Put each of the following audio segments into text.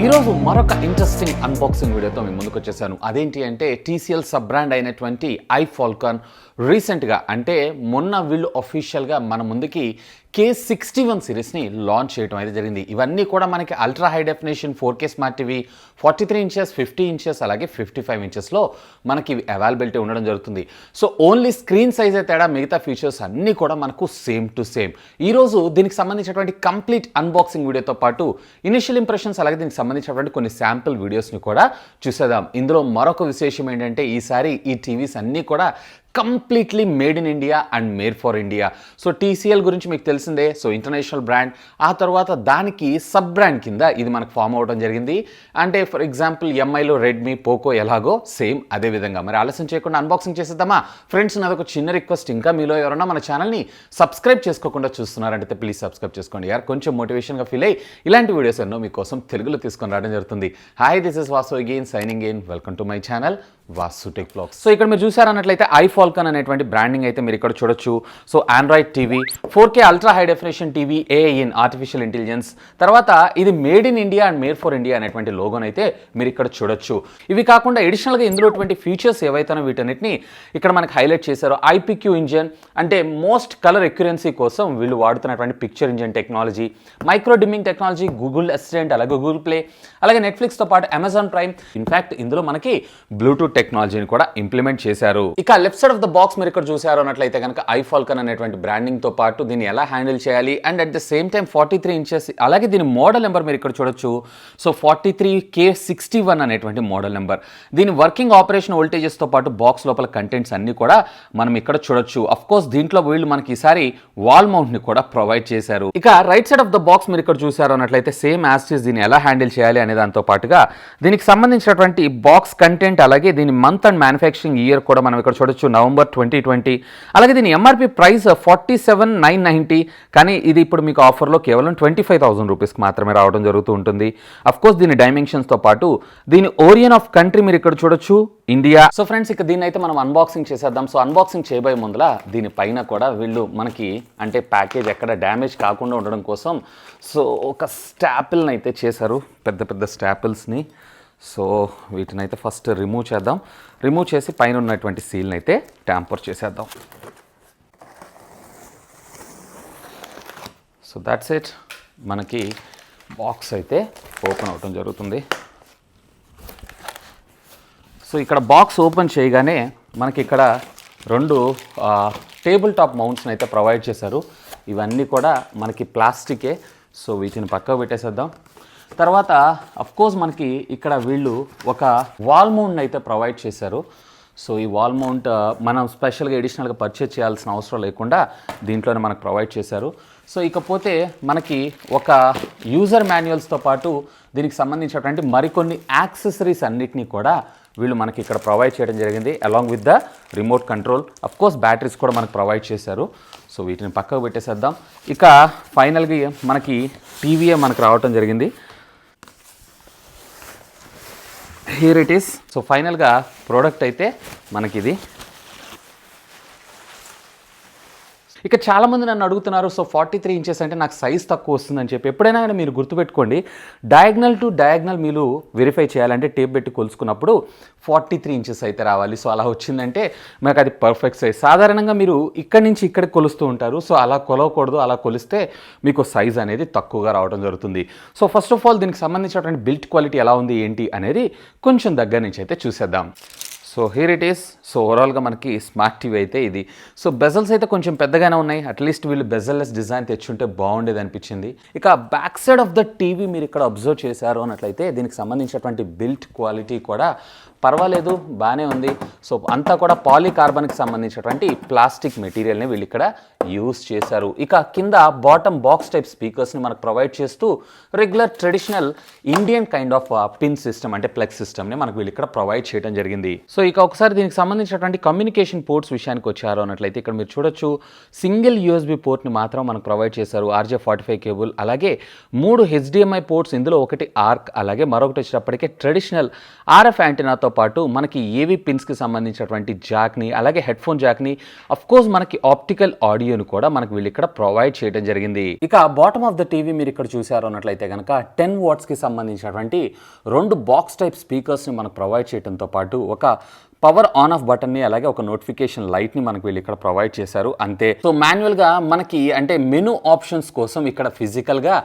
ఈరోజు మరొక interesting unboxing వీడియోతో మేము ముందుకు వచ్చేసాను. అదేంటి అంటే TCL సబ్ బ్రాండ్ అయినటువంటి Iffalcon రీసెంట్గా అంటే మొన్న వీళ్ళు అఫీషియల్గా మన ముందుకి K61 సిరీస్ని లాంచ్ చేయడం అయితే జరిగింది. ఇవన్నీ కూడా మనకి ultra high definition 4K smart TV 43 inches 50 inches అలాగే 55 ఇంచెస్లో మనకి అవైలబిలిటీ ఉండడం జరుగుతుంది. సో ఓన్లీ స్క్రీన్ సైజ్ తేడా మిగతా ఫీచర్స్ అన్నీ కూడా మనకు సేమ్ టు సేమ్. ఈరోజు దీనికి సంబంధించినటువంటి కంప్లీట్ అన్బాక్సింగ్ వీడియోతో పాటు ఇనిషియల్ ఇంప్రెషన్స్ అలాగే దీనికి సంబంధించినటువంటి కొన్ని శాంపుల్ వీడియోస్ని కూడా చూసేద్దాం. ఇందులో మరొక విశేషం ఏంటంటే ఈసారి ఈ టీవీస్ అన్నీ కూడా completely made in India and made for India. So TCL గురించి మీకు తెలిసిందే, సో ఇంటర్నేషనల్ బ్రాండ్. ఆ తర్వాత దానికి సబ్ బ్రాండ్ కింద ఇది మనకు ఫామ్ అవ్వడం జరిగింది. అంటే ఫర్ ఎగ్జాంపుల్ ఎంఐలో రెడ్మీ పోకో ఎలాగో సేమ్ అదే విధంగా. మరి ఆలస్యం చేయకుండా అన్బాక్సింగ్ చేసేద్దామా ఫ్రెండ్స్? నాది ఒక చిన్న రిక్వెస్ట్, ఇంకా మీలో ఎవరైనా మన ఛానల్ని సబ్స్క్రైబ్ చేసుకోకుండా చూస్తున్నారంటే ప్లీజ్ సబ్స్క్రైబ్ చేసుకోండి యార్. కొంచెం మోటివేషన్గా ఫీల్ అయ్యి ఇలాంటి వీడియోస్ ఎన్నో మీకోసం తెలుగులో తీసుకొని రావడం జరుగుతుంది. Hi, this is Vasu again signing in. Welcome to my channel Vasu Tech Vlogs. So ఇక్కడ మీరు చూసారన్నట్లయితే Iffalcon అనేటువంటి బ్రాండింగ్ అయితే మీరు ఇక్కడ చూడొచ్చు. So Android TV 4K ultra high definition TV, AI in artificial intelligence, తర్వాత ఇది made in India and made for India అనేటువంటి లోగోని అయితే మీరు ఇక్కడ చూడొచ్చు. ఇవి కాకుండా అడిషనల్గా ఇందులో ఫీచర్స్ ఏవైతే వీటన్నిటిని ఇక్కడ మనకి హైలైట్ చేశారో IPQ ఇంజన్ అంటే మోస్ట్ కలర్ ఎక్యురెన్సీ కోసం వీళ్ళు వాడుతున్నటువంటి picture engine technology, micro dimming technology, Google Assistant అలాగే గూగుల్ ప్లే అలాగే నెట్ఫ్లిక్స్తో పాటు అమెజాన్ ప్రైమ్. ఇన్ఫ్యాక్ట్ ఇందులో మనకి బ్లూటూత్ టెక్నాలజీని కూడా ఇంప్లిమెంట్ చేశారు. ఇక left side of the box మీరు ఇక్కడ చూసారు అన్నట్లయితే కనుక Iffalcon అనేటువంటి బ్రాండింగ్ తో పాటు దీన్ని ఎలా హ్యాండిల్ చేయాలి and at the same time 43 inches అలాగే దీని మోడల్ నెంబర్ మీరు ఇక్కడ చూడొచ్చు. సో 43K61 అనేటువంటి మోడల్ నెంబర్. దీని వర్కింగ్ ఆపరేషన్ వోల్టేజెస్ తో పాటు బాక్స్ లోపల కంటెంట్స్ అన్ని కూడా మనం ఇక్కడ చూడొచ్చు. అఫ్ కోర్స్ దీంట్లో వీళ్ళు మనకి ఈసారి వాల్ మౌంట్ ని కూడా ప్రొవైడ్ చేశారు. ఇక right side of the box మీరు ఇక్కడ చూసారు అన్నట్లయితే సేమ్ యాజ్ ఇట్ ఈస్ దీన్ని ఎలా హ్యాండిల్ చేయాలి అనే దాంతో పాటుగా దీనికి సంబంధించినటువంటి బాక్స్ కంటెంట్ అలాగే దీని మంత్ అండ్ మ్యానుఫ్యాక్చరింగ్ ఇయర్ కూడా మనం ఇక్కడ చూడొచ్చు, నవంబర్ 2020. అలాగే దీని MRP ప్రైస్ 47,990, కానీ ఇది ఇప్పుడు మీకు ఆఫర్లో కేవలం 25,000 రూపీస్కి మాత్రమే రావడం జరుగుతూ ఉంటుంది. అఫ్ కోర్స్ దీని డైమెన్షన్స్తో పాటు దీని ఓరియన్ ఆఫ్ కంట్రీ మీరు ఇక్కడ చూడొచ్చు, ఇండియా. సో ఫ్రెండ్స్ ఇక దీన్ని అయితే మనం అన్బాక్సింగ్ చేసేద్దాం. సో అన్బాక్సింగ్ చేయబోయే ముందర దీనిపైన కూడా వీళ్ళు మనకి అంటే ప్యాకేజ్ ఎక్కడ డ్యామేజ్ కాకుండా ఉండడం కోసం సో ఒక స్టాపిల్ని అయితే చేశారు, పెద్ద పెద్ద స్టాపిల్స్ని. సో వీటిని అయితే ఫస్ట్ రిమూవ్ చేద్దాం. రిమూవ్ చేసి పైన ఉన్నటువంటి సీల్ని అయితే ట్యాంపర్ చేసేద్దాం. సో దాట్స్ ఇట్, మనకి బాక్స్ అయితే ఓపెన్ అవటం జరుగుతుంది. సో ఇక్కడ బాక్స్ ఓపెన్ చేయగానే మనకి ఇక్కడ రెండు టేబుల్ టాప్ మౌంట్స్ని అయితే ప్రొవైడ్ చేశారు. ఇవన్నీ కూడా మనకి ప్లాస్టికే. సో వీటిని పక్కకు పెట్టేసేద్దాం. తర్వాత అఫ్కోర్స్ మనకి ఇక్కడ వీళ్ళు ఒక వాల్ మౌంట్ని అయితే ప్రొవైడ్ చేశారు. సో ఈ వాల్ మౌంట్ మనం స్పెషల్గా ఎడిషనల్గా పర్చేజ్ చేయాల్సిన అవసరం లేకుండా దీంట్లోనే మనకు ప్రొవైడ్ చేశారు. సో ఇకపోతే మనకి ఒక యూజర్ మాన్యువల్స్తో పాటు దీనికి సంబంధించినటువంటి మరికొన్ని యాక్సెసరీస్ అన్నిటినీ కూడా వీళ్ళు మనకి ఇక్కడ ప్రొవైడ్ చేయడం జరిగింది along with the remote control. Of course batteries కూడా మనకు ప్రొవైడ్ చేశారు. సో వీటిని పక్కకు పెట్టేసేద్దాం. ఇక ఫైనల్గా మనకి టీవీయే మనకు రావటం జరిగింది. Here it is. సో ఫైనల్గా ప్రోడక్ట్ అయితే మనకిది. ఇక చాలామంది నన్ను అడుగుతున్నారు, సో 43 ఇంచెస్ అంటే నాకు సైజ్ తక్కువ వస్తుందని చెప్పి. ఎప్పుడైనా కానీ మీరు గుర్తుపెట్టుకోండి, డయాగ్నల్ టు డయాగ్నల్ మీరు వెరిఫై చేయాలంటే టేప్ పెట్టి కొలుసుకున్నప్పుడు 43 ఇంచెస్ అయితే రావాలి. సో అలా వచ్చిందంటే మనకు అది పర్ఫెక్ట్ సైజ్. సాధారణంగా మీరు ఇక్కడి నుంచి ఇక్కడికి కొలుస్తూ ఉంటారు. సో అలా కొలవకూడదు, అలా కొలిస్తే మీకు సైజ్ అనేది తక్కువగా రావడం జరుగుతుంది. సో ఫస్ట్ ఆఫ్ ఆల్ దీనికి సంబంధించినటువంటి బిల్ట్ క్వాలిటీ ఎలా ఉంది ఏంటి అనేది కొంచెం దగ్గర నుంచి అయితే చూసేద్దాం. So here it is. So ఓవరాల్గా మనకి స్మార్ట్ టీవీ అయితే ఇది. సో బెజల్స్ అయితే కొంచెం పెద్దగానే ఉన్నాయి. అట్లీస్ట్ వీళ్ళు బెజల్లెస్ డిజైన్ తెచ్చుంటే బాగుండేది అనిపించింది. ఇక back side of the TV మీరు ఇక్కడ అబ్జర్వ్ చేశారు అన్నట్లయితే దీనికి సంబంధించినటువంటి బిల్ట్ క్వాలిటీ కూడా పర్వాలేదు, బాగానే ఉంది. సో అంతా కూడా పాలీకార్బన్కి సంబంధించినటువంటి ప్లాస్టిక్ మెటీరియల్ని వీళ్ళు ఇక్కడ యూస్ చేశారు. ఇక కింద బాటమ్ బాక్స్ టైప్ స్పీకర్స్ని మనకు ప్రొవైడ్ చేస్తూ regular traditional Indian kind of pin system అంటే ప్లగ్ సిస్టమ్ని మనకు వీళ్ళు ఇక్కడ ప్రొవైడ్ చేయడం జరిగింది. సో ఇక ఒకసారి దీనికి సంబంధించినటువంటి కమ్యూనికేషన్ పోర్ట్స్ విషయానికి వచ్చారు అన్నట్లయితే ఇక్కడ మీరు చూడొచ్చు సింగిల్ యూఎస్బీ పోర్ట్ని మాత్రం మనకు ప్రొవైడ్ చేశారు. RJ45 కేబుల్, అలాగే 3 HDMI పోర్ట్స్, ఇందులో ఒకటి ఆర్క్, అలాగే మరొకటి వచ్చేటప్పటికే ట్రెడిషనల్ RF యాంటెనాతో పాటు మనకి ఏవీ పిన్స్కి సంబంధించినటువంటి జాక్ని, అలాగే హెడ్ ఫోన్ జాక్ని, అఫ్కోర్స్ మనకి ఆప్టికల్ ఆడియోని కూడా మనకు వీళ్ళు ఇక్కడ ప్రొవైడ్ చేయడం జరిగింది. ఇక బాటమ్ ఆఫ్ ద టీవీ మీరు ఇక్కడ చూసారు అన్నట్లయితే కనుక 10 వాట్స్కి సంబంధించినటువంటి 2 బాక్స్ టైప్ స్పీకర్స్ని మనకు ప్రొవైడ్ చేయడంతో పాటు ఒక పవర్ ఆన్ ఆఫ్ బటన్ని, అలాగే ఒక నోటిఫికేషన్ లైట్ని మనకు వీళ్ళు ఇక్కడ ప్రొవైడ్ చేశారు అంతే. సో మాన్యువల్గా మనకి అంటే మెనూ ఆప్షన్స్ కోసం ఇక్కడ ఫిజికల్గా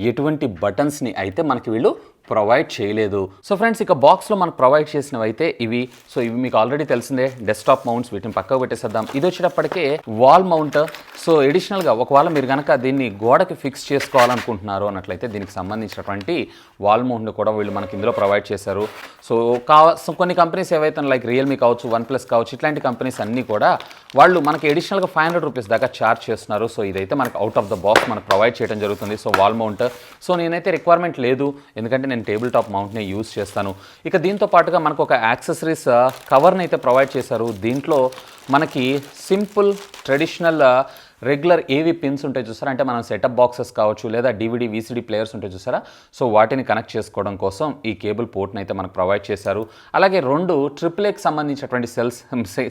ఎటువంటి బటన్స్ని అయితే మనకి వీళ్ళు ప్రొవైడ్ చేయలేదు. సో ఫ్రెండ్స్, ఇక బాక్స్లో మనకు ప్రొవైడ్ చేసినవి అయితే ఇవి. సో ఇవి మీకు ఆల్రెడీ తెలిసిందే, డెస్క్టాప్ మౌంట్స్, వీటిని పక్కకు పెట్టేసేద్దాం. ఇది వచ్చేటప్పటికే వాల్ మౌంట్. సో ఎడిషనల్గా ఒకవేళ మీరు కనుక దీన్ని గోడకి ఫిక్స్ చేసుకోవాలనుకుంటున్నారు అన్నట్లయితే దీనికి సంబంధించినటువంటి వాల్ మౌంట్ని కూడా వీళ్ళు మనకి ఇందులో ప్రొవైడ్ చేశారు. సో కొన్ని కంపెనీస్ ఏవైతే లైక్ రియల్మీ కావచ్చు, OnePlus కావచ్చు, ఇట్లాంటి కంపెనీస్ అన్నీ కూడా వాళ్ళు మనకి ఎడిషనల్గా 500 రూపీస్ దాకా ఛార్జ్ చేస్తున్నారు. సో ఇదైతే మనకు అవుట్ ఆఫ్ ద బాక్స్ మనకు ప్రొవైడ్ చేయడం జరుగుతుంది. సో వాల్ మౌంట్, సో నేనైతే రిక్వైర్మెంట్ లేదు, ఎందుకంటే నేను టేబుల్ టాప్ మౌంట్ని యూజ్ చేస్తాను. ఇక దీంతో పాటుగా మనకు ఒక యాక్సెసరీస్ కవర్ని అయితే ప్రొవైడ్ చేశారు. దీంట్లో మనకి సింపుల్ ట్రెడిషనల్ రెగ్యులర్ ఏవి పిన్స్ ఉంటాయి చూసారా, అంటే మనం సెటప్ బాక్సెస్ కావచ్చు, లేదా DVD VCD ప్లేయర్స్ ఉంటాయి చూసారా, సో వాటిని కనెక్ట్ చేసుకోవడం కోసం ఈ కేబుల్ పోర్ట్ని అయితే మనకు ప్రొవైడ్ చేశారు. అలాగే 2 AAAకి సంబంధించినటువంటి సెల్స్,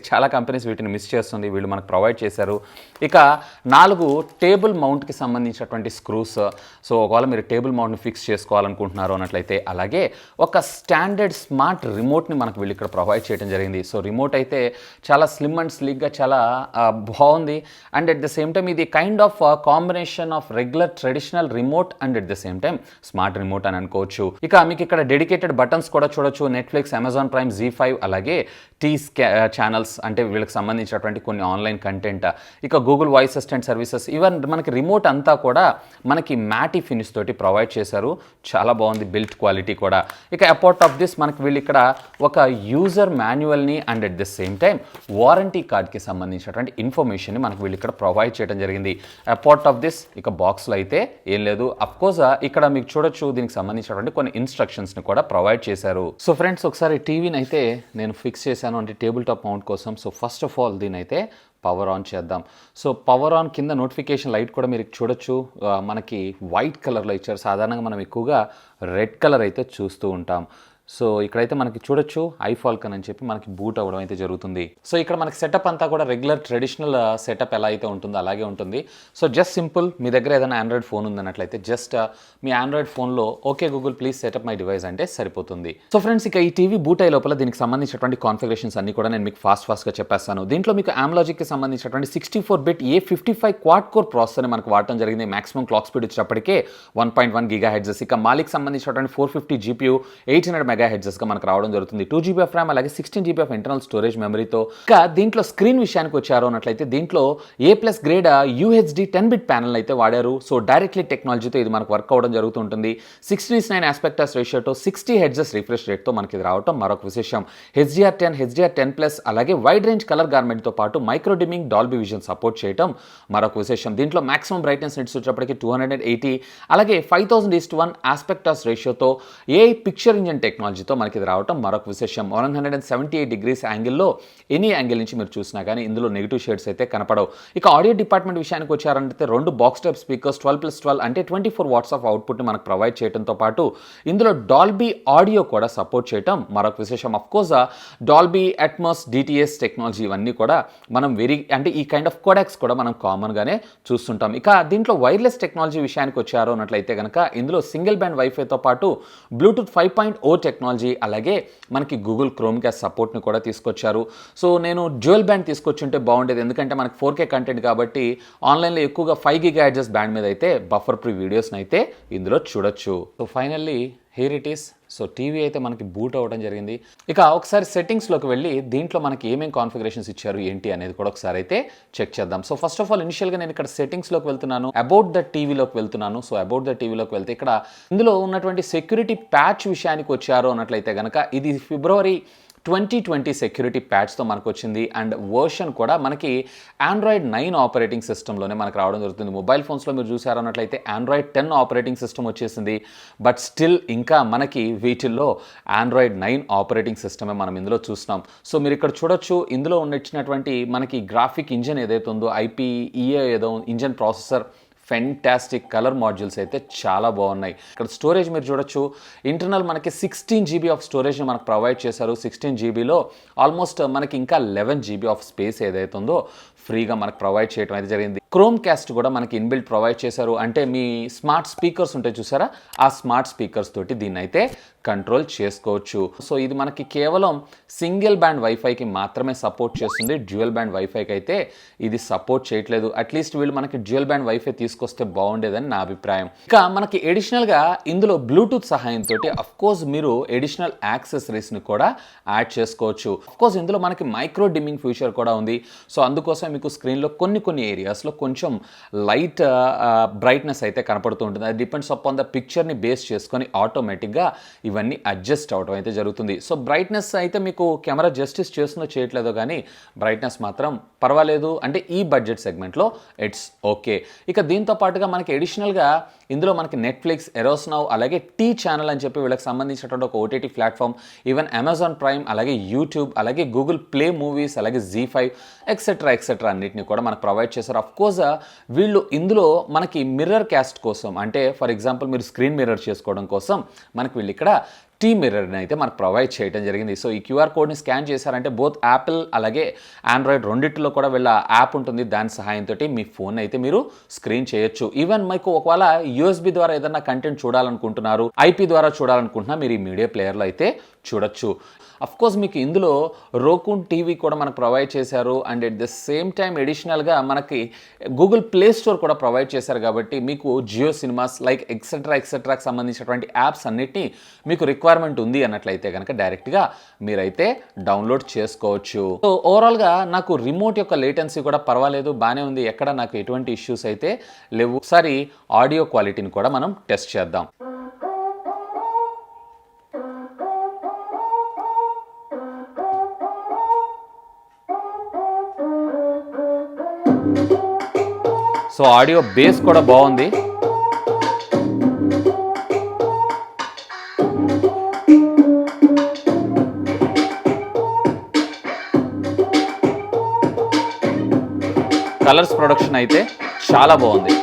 చాలా కంపెనీస్ వీటిని మిస్ చేస్తుంది, వీళ్ళు మనకు ప్రొవైడ్ చేశారు. ఇక 4 టేబుల్ మౌంట్కి సంబంధించినటువంటి స్క్రూస్. సో ఒకవేళ మీరు టేబుల్ మౌంట్ని ఫిక్స్ చేసుకోవాలనుకుంటున్నారు అన్నట్లయితే, అలాగే ఒక స్టాండర్డ్ స్మార్ట్ రిమోట్ని మనకు వీళ్ళు ఇక్కడ ప్రొవైడ్ చేయడం జరిగింది. సో రిమోట్ అయితే చాలా స్లిమ్ అండ్ స్లీక్గా చాలా బాగుంది. And at the same time ఇది kind of combination of regular traditional remote and at the same time smart remote అని అనుకోవచ్చు. ఇక మీకు ఇక్కడ డెడికేటెడ్ బటన్స్ కూడా చూడొచ్చు. నెట్ఫ్లిక్స్, అమెజాన్ ప్రైమ్, Z5, అలాగే ఛానల్స్, అంటే వీళ్ళకి సంబంధించినటువంటి కొన్ని ఆన్లైన్ కంటెంట్. ఇక Google voice assistant services, even మనకి రిమోట్ అంతా కూడా మనకి మ్యాటీ ఫినిష్ తోటి ప్రొవైడ్ చేశారు. చాలా బాగుంది బిల్ట్ క్వాలిటీ కూడా. ఇక అపార్ట్ ఆఫ్ దిస్ మనకి వీళ్ళు ఇక్కడ ఒక యూజర్ మాన్యువల్ని and at the same time warranty కార్డ్కి సంబంధించినటువంటి ఇన్ఫర్మేషన్ని మనకు వీళ్ళు ఇక్కడ ప్రొవైడ్ చేయడం జరిగింది. అపార్ట్ ఆఫ్ దిస్ ఇక బాక్స్లో అయితే ఏం లేదు. అఫ్కోర్స్ ఇక్కడ మీకు చూడొచ్చు దీనికి సంబంధించినటువంటి కొన్ని ఇన్స్ట్రక్షన్స్ని కూడా ప్రొవైడ్ చేశారు. సో ఫ్రెండ్స్, ఒకసారి టీవీని అయితే నేను ఫిక్స్ చేశాను అంటే టేబుల్ టాప్ మౌంట్ కోసం. సో ఫస్ట్ ఆఫ్ ఆల్ దీని అయితే పవర్ ఆన్ చేద్దాం. సో పవర్ ఆన్ కింద నోటిఫికేషన్ లైట్ కూడా మీరు చూడొచ్చు, మనకి వైట్ కలర్లో ఇచ్చారు. సాధారణంగా మనం ఎక్కువగా రెడ్ కలర్ అయితే చూస్తూ ఉంటాం. సో ఇక్కడైతే మనకి చూడొచ్చు Iffalcon అని చెప్పి మనకి బూట్ అవ్వడం అయితే జరుగుతుంది. సో ఇక్కడ మనకి సెటప్ అంతా కూడా రెగ్యులర్ ట్రెడిషనల్ సెటప్ ఎలా అయితే ఉంటుందో అలాగే ఉంటుంది. సో జస్ట్ సింపుల్, మీ దగ్గర ఏదైనా ఆండ్రాయిడ్ ఫోన్ ఉందన్నట్లయితే జస్ట్ మీ ఆండ్రాయిడ్ ఫోన్లో okay Google please setup my device అంటే సరిపోతుంది. సో ఫ్రెండ్స్, ఇక ఈ టీవీ బూట్ అయ్యే లోపల దీనికి సంబంధించినటువంటి కాన్ఫిగరేషన్స్ అన్ని కూడా నేను మీకు ఫాస్ట్గా చెప్పేస్తాను. దీంట్లో మీకు AMLogicకి సంబంధించినటువంటి 64-bit A55 క్వాడ్ కోర్ ప్రాసెసర్ని మనకు వాడటం జరిగింది. మాక్సిమం క్లాక్ స్పీడ్ వచ్చేటప్పటికే 1.1 GHz. ఇక మాలిక్ సంబంధించినటువంటి 450 GPU 800 మెగాహెర్ట్జ్గా మనకు రావడం జరుగుతుంది. 2 GB ఆఫ్ ర్యామ్, అలాగే 16 GB ఆఫ్ ఇంటర్నల్ స్టోరేజ్ మెమరీతో. ఇక దీంట్లో స్క్రీన్ విషయానికి వచ్చారు అన్నట్లయితే దీంట్లో A+ grade UHD 10-bit panel అయితే వాడారు. సో డైరెక్ట్లీ టెక్నాలజీతో ఇది మనకు వర్క్ అవడం జరుగుతుంటుంది. 6:9 ఆస్పెక్ట్ రేషియోతో 60 Hz రిఫ్రెష్ రేట్తో మనకి ఇది రావడం మరొక విశేషం. HDR10, HDR10+, అలాగే వైడ్ రేంజ్ కలర్ గార్మెంట్తో పాటు micro dimming, Dolby vision support చేయడం మరొక విశేషం. దీంట్లో మాక్సిమం బ్రైట్నెస్ నెట్స్ వచ్చేటప్పటికి 280, అలాగే 5000:1 ఆస్పెక్ట్ రేషియోతో AI పిక్చర్ ఇంజన్ టెక్నాలజీతో మనకి ఇది రావడం మరొక విశేషం. 178 degrees యాంగిల్లో ఎనీ యాంగిల్ నుంచి మీరు చూసినా కానీ ఇందులో నెగిటివ్ షేడ్స్ అయితే కనపడవు. ఇక ఆడియో డిపార్ట్మెంట్ విషయానికి వచ్చారంటే 2 బాక్స్ టైప్ స్పీకర్స్ 12+12 అంటే 24 watts ఆఫ్ అవుట్పుట్ని మనకు ప్రొవైడ్ చేయడంతో పాటు ఇందులో డాల్బీ ఆడియో కూడా సపోర్ట్ చేయడం మరొక విశేషం. Of course Dolby, Atmos, DTS technology ఇవన్నీ కూడా మనం అంటే ఈ కైండ్ ఆఫ్ కోడాక్స్ కూడా మనం కామన్గానే చూస్తుంటాం. ఇక దీంట్లో వైర్లెస్ టెక్నాలజీ విషయానికి వచ్చారు అన్నట్లయితే కనుక ఇందులో సింగిల్ బ్యాండ్ వైఫైతో పాటు బ్లూటూత్ 5.0 టెక్నాలజీ, అలాగే మనకి గూగుల్ క్రోమ్కాస్ట్ సపోర్ట్ని కూడా తీసుకొచ్చారు. సో నేను డ్యూయల్ బ్యాండ్ తీసుకొచ్చుంటే బాగుండేది, ఎందుకంటే మనకి 4K కంటెంట్ కాబట్టి ఆన్లైన్లో ఎక్కువగా 5 GHz బ్యాండ్ మీద అయితే బఫర్ ఫ్రీ వీడియోస్ని అయితే ఇందులో చూడొచ్చు. So finally here it is. So TV అయితే మనకి బూట్ అవ్వడం జరిగింది. ఇక ఒకసారి సెట్టింగ్స్లోకి వెళ్ళి దీంట్లో మనకి ఏమేమి కాన్ఫిగరేషన్స్ ఇచ్చారు ఏంటి అనేది కూడా ఒకసారి అయితే చెక్ చేద్దాం. సో ఫస్ట్ ఆఫ్ ఆల్ ఇనిషియల్గా నేను ఇక్కడ సెట్టింగ్స్లోకి వెళ్తున్నాను, అబౌట్ ద టీవీలోకి వెళ్తున్నాను. సో అబౌట్ ద టీవీలోకి వెళ్తే ఇక్కడ ఇందులో ఉన్నటువంటి సెక్యూరిటీ ప్యాచ్ విషయానికి వచ్చారు అన్నట్లయితే కనుక ఇది February 2020 సెక్యూరిటీ ప్యాచ్తో మనకు వచ్చింది. అండ్ వర్షన్ కూడా మనకి ఆండ్రాయిడ్ 9 ఆపరేటింగ్ సిస్టంలోనే మనకు రావడం జరుగుతుంది. మొబైల్ ఫోన్స్లో మీరు చూసారన్నట్లయితే ఆండ్రాయిడ్ 10 ఆపరేటింగ్ సిస్టమ్ వచ్చేసింది. బట్ స్టిల్ ఇంకా మనకి వీటిల్లో ఆండ్రాయిడ్ 9 ఆపరేటింగ్ సిస్టమే మనం ఇందులో చూస్తున్నాం. సో మీరు ఇక్కడ చూడొచ్చు, ఇందులో ఉన్నటువంటి మనకి గ్రాఫిక్ ఇంజన్ ఏదైతే ఉందో IPEA ఏదో engine processor, fantastic colour modules అయితే చాలా బాగున్నాయి. ఇక్కడ స్టోరేజ్ మీరు చూడొచ్చు, ఇంటర్నల్ మనకి 16 GB ఆఫ్ స్టోరేజ్ని మనకు ప్రొవైడ్ చేశారు. 16 GBలో ఆల్మోస్ట్ మనకి ఇంకా 11 GB ఆఫ్ స్పేస్ ఏదైతే ఉందో ఫ్రీగా మనకు ప్రొవైడ్ చేయడం అయితే జరిగింది. క్రోమ్ క్యాస్ట్ కూడా మనకి ఇన్బిల్ట్ ప్రొవైడ్ చేశారు. అంటే మీ స్మార్ట్ స్పీకర్స్ ఉంటాయి చూసారా, ఆ స్మార్ట్ స్పీకర్స్ తోటి దీన్ని అయితే కంట్రోల్ చేసుకోవచ్చు. సో ఇది మనకి కేవలం సింగిల్ బ్యాండ్ వైఫైకి మాత్రమే సపోర్ట్ చేస్తుంది. డ్యూయల్ బ్యాండ్ వైఫైకి అయితే ఇది సపోర్ట్ చేయట్లేదు. అట్లీస్ట్ వీళ్ళు మనకి డ్యూయల్ బ్యాండ్ వైఫై తీసుకొస్తే బాగుండేదని నా అభిప్రాయం. ఇక మనకి ఎడిషనల్గా ఇందులో బ్లూటూత్ సహాయంతో అఫ్కోర్స్ మీరు ఎడిషనల్ యాక్సెసరీస్ని కూడా యాడ్ చేసుకోవచ్చు. అఫ్కోర్స్ ఇందులో మనకి మైక్రో డిమ్మింగ్ ఫీచర్ కూడా ఉంది. సో అందుకోసం మీకు స్క్రీన్లో కొన్ని ఏరియాస్లో కొంచెం లైట్ బ్రైట్నెస్ అయితే కనపడుతూ ఉంటుంది. అది డిపెండ్స్ అపాన్ ద పిక్చర్ని బేస్ చేసుకొని ఆటోమేటిక్గా ఇవన్నీ అడ్జస్ట్ అవడం అయితే జరుగుతుంది. సో బ్రైట్నెస్ అయితే మీకు కెమెరా జస్టిస్ చేస్తుందో చేయట్లేదో కానీ బ్రైట్నెస్ మాత్రం పర్వాలేదు. అంటే ఈ బడ్జెట్ సెగ్మెంట్లో ఇట్స్ ఓకే. ఇక దీంతో పాటుగా మనకి ఎడిషనల్గా ఇందులో మనకి నెట్ఫ్లిక్స్, ఎరోస్ నౌ, అలాగే టీ ఛానల్ అని చెప్పి వీళ్ళకి సంబంధించినటువంటి ఒక OTT platform, even Amazon prime, అలాగే యూట్యూబ్, అలాగే గూగుల్ ప్లే మూవీస్, అలాగే Z5 ఎక్సెట్రా అన్నిటిని కూడా మనకు ప్రొవైడ్ చేశారు. అఫ్కోర్స్ వీళ్ళు ఇందులో మనకి మిర్రర్ క్యాస్ట్ కోసం, అంటే ఫర్ ఎగ్జాంపుల్ మీరు స్క్రీన్ మిర్రర్ చేసుకోవడం కోసం మనకి వీళ్ళు ఇక్కడ టీ మిర్రర్ని అయితే మనకు ప్రొవైడ్ చేయడం జరిగింది. సో ఈ QR కోడ్ని స్కాన్ చేశారంటే బోత్ యాపిల్ అలాగే ఆండ్రాయిడ్ రెండిట్లో కూడా వీళ్ళ యాప్ ఉంటుంది. దాని సహాయంతో మీ ఫోన్ అయితే మీరు స్క్రీన్ చేయొచ్చు. ఈవెన్ మీకు ఒకవేళ USB ద్వారా ఏదైనా కంటెంట్ చూడాలనుకుంటున్నారు, IP ద్వారా చూడాలనుకుంటున్నా, మీరు ఈ మీడియా ప్లేయర్లో అయితే చూడొచ్చు. అఫ్కోర్స్ మీకు ఇందులో రోకూన్ టీవీ కూడా మనకు ప్రొవైడ్ చేశారు. And at the same time ఎడిషనల్గా మనకి గూగుల్ ప్లే స్టోర్ కూడా ప్రొవైడ్ చేశారు. కాబట్టి మీకు జియో సినిమాస్ లైక్ ఎక్సెట్రాకి సంబంధించినటువంటి యాప్స్ అన్నిటినీ మీకు రిక్వైర్మెంట్ ఉంది అన్నట్లయితే కనుక డైరెక్ట్గా మీరైతే డౌన్లోడ్ చేసుకోవచ్చు. సో ఓవరాల్గా నాకు రిమోట్ యొక్క లేటెన్సీ కూడా పర్వాలేదు, బాగానే ఉంది. ఎక్కడ నాకు ఎటువంటి ఇష్యూస్ అయితే లేవు. ఒకసారి ఆడియో క్వాలిటీని కూడా మనం టెస్ట్ చేద్దాం. సో ఆడియో బేస్ కూడా బాగుంది. కలర్స్ ప్రొడక్షన్ అయితే చాలా బాగుంది.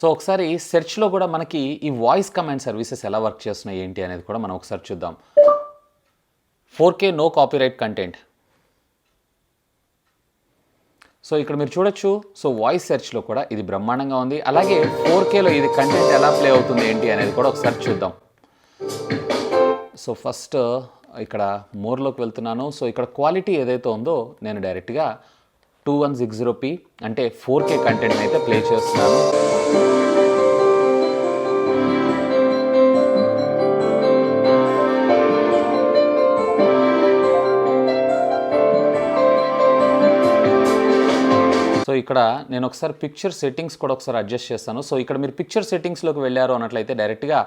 సో ఒకసారి సెర్చ్లో కూడా మనకి ఈ వాయిస్ కమాండ్ సర్వీసెస్ ఎలా వర్క్ చేస్తున్నాయి ఏంటి అనేది కూడా మనం ఒకసారి చూద్దాం. 4K no copyright content. So ఇక్కడ మీరు చూడొచ్చు. సో వాయిస్ సెర్చ్లో కూడా ఇది బ్రహ్మాండంగా ఉంది. అలాగే 4Kలో ఇది కంటెంట్ ఎలా ప్లే అవుతుంది ఏంటి అనేది కూడా ఒకసారి చూద్దాం. సో ఫస్ట్ ఇక్కడ మోర్లోకి వెళ్తున్నాను. సో ఇక్కడ క్వాలిటీ ఏదైతే ఉందో నేను డైరెక్ట్గా 2160p అంటే 4K కంటెంట్ని అయితే ప్లే చేస్తున్నాను. సో ఇక్కడ నేను ఒకసారి పిక్చర్ సెట్టింగ్స్ కూడా ఒకసారి అడ్జస్ట్ చేస్తాను. సో ఇక్కడ మీరు పిక్చర్ సెట్టింగ్స్లోకి వెళ్ళారు అన్నట్లయితే డైరెక్ట్గా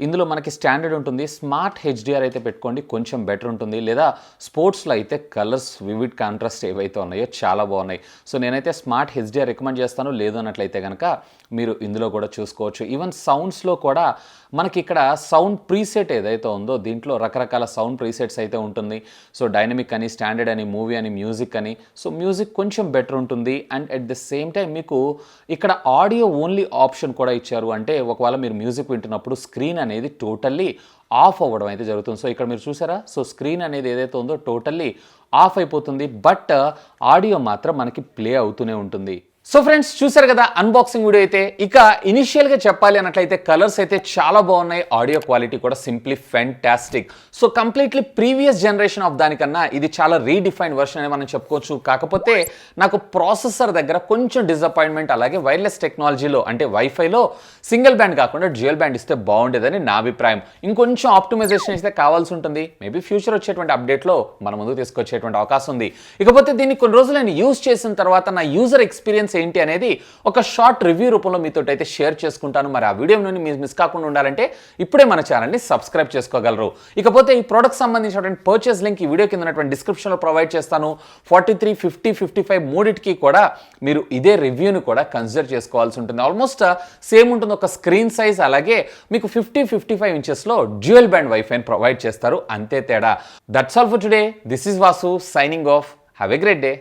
ఇందులో మనకి స్టాండర్డ్ ఉంటుంది. స్మార్ట్ హెచ్డిఆర్ అయితే పెట్టుకోండి, కొంచెం బెటర్ ఉంటుంది. లేదా స్పోర్ట్స్లో అయితే కలర్స్ వివిడ్ కాంట్రాస్ట్ ఏవైతే ఉన్నాయో చాలా బాగున్నాయి. సో నేనైతే స్మార్ట్ హెచ్డిఆర్ రికమెండ్ చేస్తాను. లేదు అన్నట్లయితే కనుక మీరు ఇందులో కూడా చూసుకోవచ్చు. ఈవెన్ సౌండ్స్లో కూడా మనకి ఇక్కడ సౌండ్ ప్రీసెట్ ఏదైతే ఉందో దీంట్లో రకరకాల సౌండ్ ప్రీసెట్స్ అయితే ఉంటుంది. సో డైనమిక్ అని, స్టాండర్డ్ అని, మూవీ అని, మ్యూజిక్ అని. సో మ్యూజిక్ కొంచెం బెటర్ ఉంటుంది. And at the same time మీకు ఇక్కడ ఆడియో ఓన్లీ ఆప్షన్ కూడా ఇచ్చారు. అంటే ఒకవేళ మీరు మ్యూజిక్ వింటున్నప్పుడు స్క్రీన్ అనేది టోటల్లీ ఆఫ్ అవ్వడం అయితే జరుగుతుంది. సో ఇక్కడ మీరు చూసారా, సో స్క్రీన్ అనేది ఏదైతే ఉందో టోటల్లీ ఆఫ్ అయిపోతుంది. బట్ ఆడియో మాత్రం మనకి ప్లే అవుతూనే ఉంటుంది. సో ఫ్రెండ్స్ చూసారు కదా అన్బాక్సింగ్ వీడియో అయితే. ఇక ఇనిషియల్గా చెప్పాలి అన్నట్లయితే కలర్స్ అయితే చాలా బాగున్నాయి, ఆడియో క్వాలిటీ కూడా simply fantastic. So completely previous generation of దానికన్నా ఇది చాలా రీడిఫైన్డ్ వర్షన్ అని మనం చెప్పుకోవచ్చు. కాకపోతే నాకు ప్రాసెసర్ దగ్గర కొంచెం డిసప్పాయింట్మెంట్, అలాగే వైర్లెస్ టెక్నాలజీలో అంటే వైఫైలో సింగిల్ బ్యాండ్ కాకుండా డ్యూయల్ బ్యాండ్ ఇస్తే బాగుండేదని నా అభిప్రాయం. ఇంకొంచెం ఆప్టిమైజేషన్ అయితే కావాల్సి ఉంటుంది. మేబీ ఫ్యూచర్ వచ్చేటువంటి అప్డేట్లో మన ముందుకు తీసుకొచ్చేటువంటి అవకాశం ఉంది. ఇకపోతే దీన్ని కొన్ని రోజులు నేను యూజ్ చేసిన తర్వాత నా యూజర్ ఎక్స్పీరియన్స్ ఏంటి అనేది ఒక షార్ట్ రివ్యూ రూపంలో మీతో అయితే షేర్ చేసుకుంటాను. మరి ఆ వీడియోని మీరు మిస్ కాకుండా ఉండాలంటే ఇప్పుడే మన ఛానల్ని సబ్స్క్రైబ్ చేసుకోగలరు. ఇకపోతే ఈ ప్రోడక్ట్ సంబంధించినటువంటి పర్చేస్ లింక్ ఈ వీడియో కింద ఉన్నటువంటి డిస్క్రిప్షన్లో ప్రొవైడ్ చేస్తాను. 43, 50, 55 మూడిటికి కూడా మీరు ఇదే రివ్యూని కూడా కన్సిడర్ చేసుకోవాల్సి ఉంటుంది. ఆల్మోస్ట్ సేమ్ ఉంటుంది. ఒక స్క్రీన్ సైజ్ అలాగే మీకు 50-55 ఇంచెస్లో డ్యూయల్ బ్యాండ్ వైఫైని ప్రొవైడ్ చేస్తారు, అంతే తేడా. That's all for today. This is Vasu signing off. Have a great day.